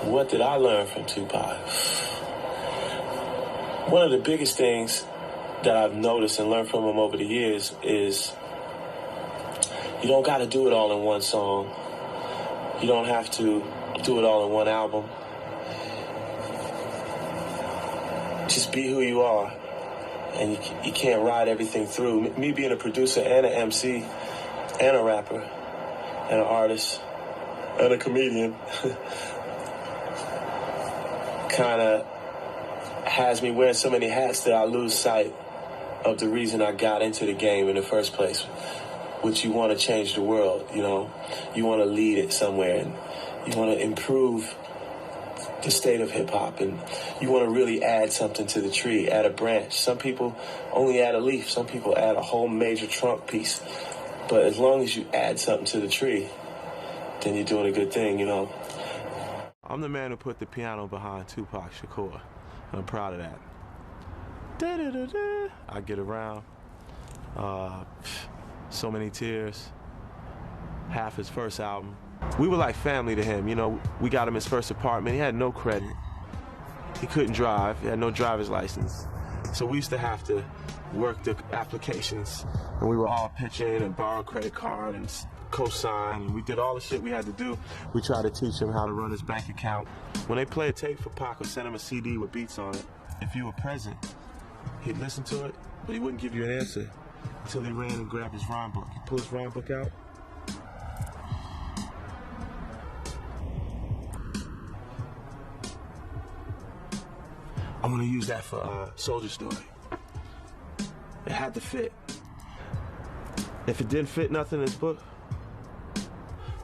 What did I learn from Tupac? One of the biggest things that I've noticed and learned from him over the years is you don't got to do it all in one song. You don't have to do it all in one album. Just be who you are, and you can't ride everything through. Me being a producer and an MC and a rapper and an artist and a comedian kind of has me wearing so many hats that I lose sight of the reason I got into the game in the first place, which you want to change the world, you know. You want to lead it somewhere, and you want to improve the state of hip-hop, and you want to really add something to the tree, add a branch. Some people only add a leaf. Some people add a whole major trunk piece. But as long as you add something to the tree, then you're doing a good thing, you know. I'm the man who put the piano behind Tupac Shakur, and I'm proud of that. Da-da-da-da. I Get Around, So Many Tears, half his first album. We were like family to him, you know. We got him his first apartment. He had no credit. He couldn't drive. He had no driver's license. So we used to have to work the applications, and we were all pitch in and borrow a credit card and co-sign. We did all the shit we had to do. We tried to teach him how to run his bank account. When they play a tape for Pac or send him a CD with beats on it, if you were present, he'd listen to it, but he wouldn't give you an answer until he ran and grabbed his rhyme book. He'd pull his rhyme book out. I'm gonna use that for Soldier Story. It had to fit. If it didn't fit nothing in this book,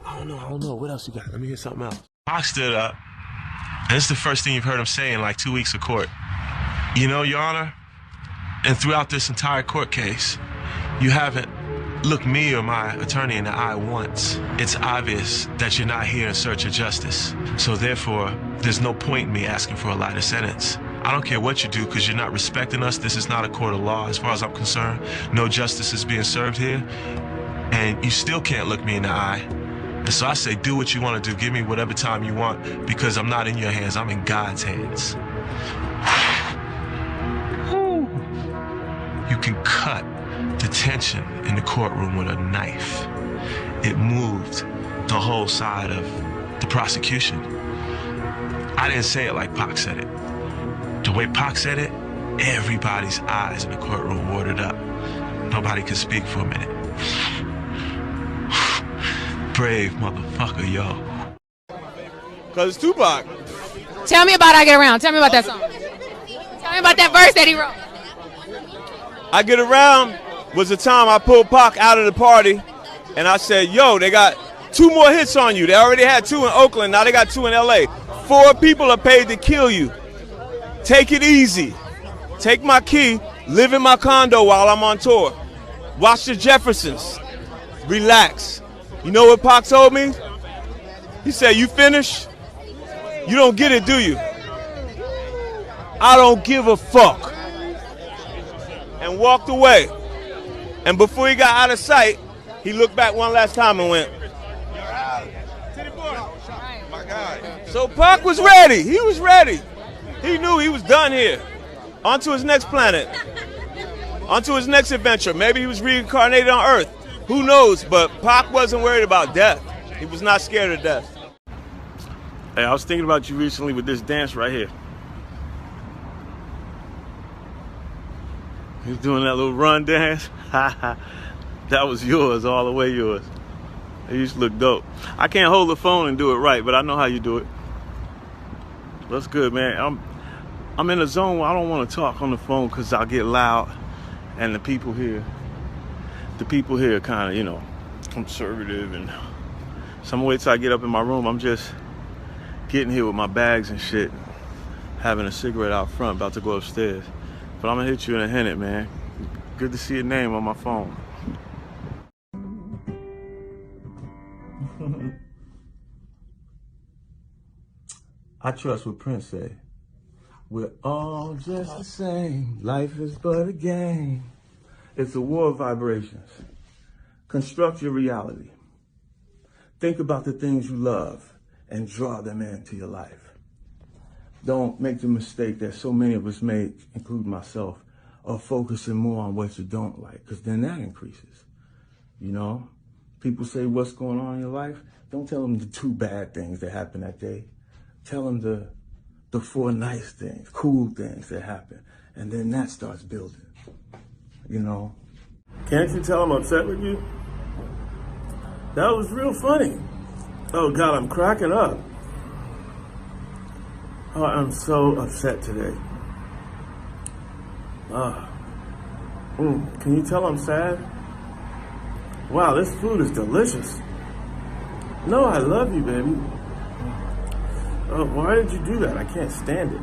I don't know. What else you got? Let me hear something else. Pac stood up, and this is the first thing you've heard him say in like 2 weeks of court. You know, Your Honor, and throughout this entire court case, you haven't looked me or my attorney in the eye once. It's obvious that you're not here in search of justice. So therefore, there's no point in me asking for a lighter sentence. I don't care what you do, because you're not respecting us. This is not a court of law as far as I'm concerned. No justice is being served here. And you still can't look me in the eye. And so I say, do what you want to do. Give me whatever time you want, because I'm not in your hands. I'm in God's hands. You can cut the tension in the courtroom with a knife. It moved the whole side of the prosecution. I didn't say it like Pac said it. The way Pac said it, everybody's eyes in the courtroom watered up. Nobody could speak for a minute. Brave motherfucker, yo. Cause it's Tupac. Tell me about I Get Around. Tell me about that song. Tell me about that verse that he wrote. I Get Around was the time I pulled Pac out of the party, and I said, yo, they got 2 more hits on you. They already had 2 in Oakland, now they got 2 in LA. 4 people are paid to kill you. Take it easy. Take my key, live in my condo while I'm on tour. Watch the Jeffersons. Relax. You know what Pac told me? He said, you finished? You don't get it, do you? I don't give a fuck. And walked away. And before he got out of sight, he looked back one last time and went, my God. So Pac was ready. He was ready. He knew he was done here. On to his next planet. On to his next adventure. Maybe he was reincarnated on Earth. Who knows? But Pac wasn't worried about death. He was not scared of death. Hey, I was thinking about you recently with this dance right here. He's doing that little run dance. That was yours, all the way yours. It used to look dope. I can't hold the phone and do it right, but I know how you do it. That's good, man. I'm in a zone where I don't want to talk on the phone because I'll get loud, and the people here are kind of, you know, conservative, and so I'm gonna wait till I get up in my room. I'm just getting here with my bags and shit, having a cigarette out front, about to go upstairs. But I'm gonna hit you in a minute, man. Good to see your name on my phone. I trust what Prince said. We're all just the same. Life is but a game. It's a war of vibrations. Construct your reality. Think about the things you love and draw them into your life. Don't make the mistake that so many of us make, including myself, of focusing more on what you don't like, because then that increases. You know, people say, what's going on in your life? Don't tell them the 2 bad things that happened that day. Tell them the 4 nice things, cool things that happen. And then that starts building, you know. Can't you tell I'm upset with you? That was real funny. Oh God, I'm cracking up. Oh, I'm so upset today. Can you tell I'm sad? Wow, this food is delicious. No, I love you, baby. Oh, why did you do that? I can't stand it.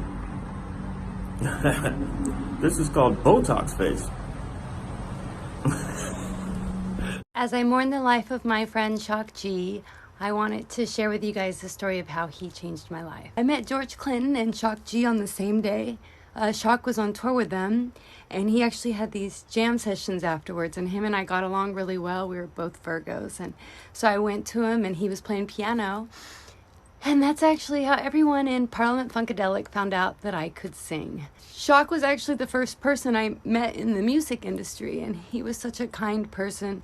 This is called Botox face. As I mourn the life of my friend Shock G, I wanted to share with you guys the story of how he changed my life. I met George Clinton and Shock G on the same day. Shock was on tour with them, and he actually had these jam sessions afterwards, and him and I got along really well. We were both Virgos, and so I went to him, and he was playing piano, and that's actually how everyone in Parliament Funkadelic found out that I could sing. Shock was actually the first person I met in the music industry, and he was such a kind person.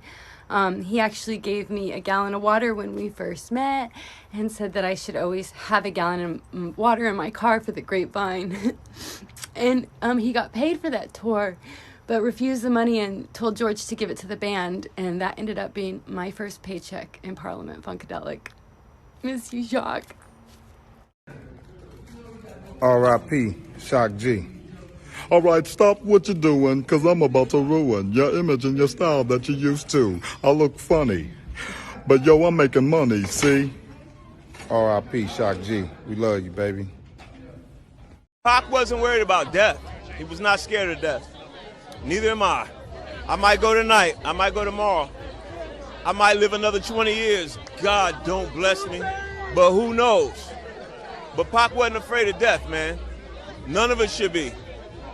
He actually gave me a gallon of water when we first met and said that I should always have a gallon of water in my car for the grapevine. And he got paid for that tour, but refused the money and told George to give it to the band, and that ended up being my first paycheck in Parliament Funkadelic. Miss you, Shock. R.I.P. Shock G. All right, stop what you're doing, because I'm about to ruin your image and your style that you used to. I look funny, but yo, I'm making money, see? R.I.P. Shock G. We love you, baby. Pac wasn't worried about death. He was not scared of death. Neither am I. I might go tonight. I might go tomorrow. I might live another 20 years. God don't bless me, but who knows? But Pac wasn't afraid of death, man. None of us should be.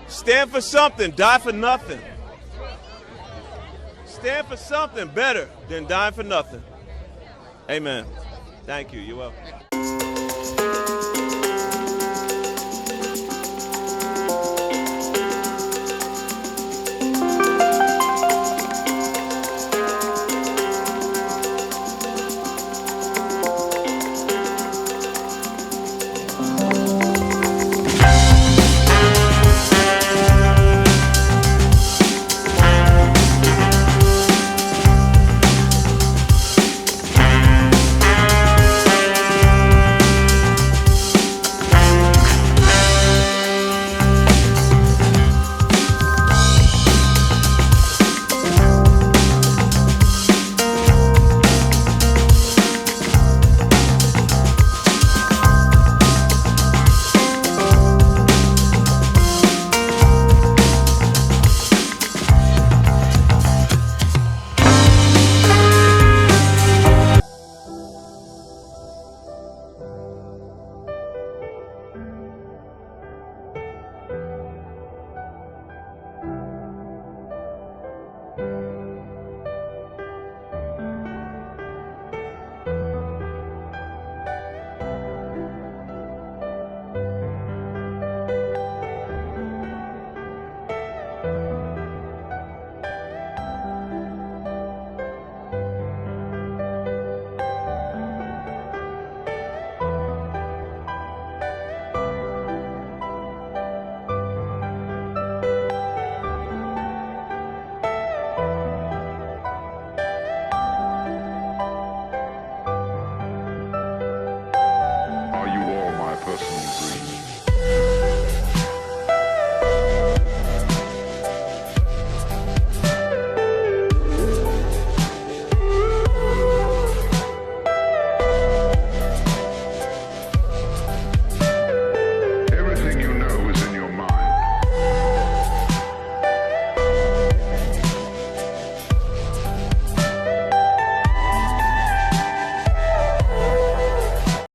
Stand for something, die for nothing. Stand for something better than dying for nothing. Amen. Thank you. You're welcome.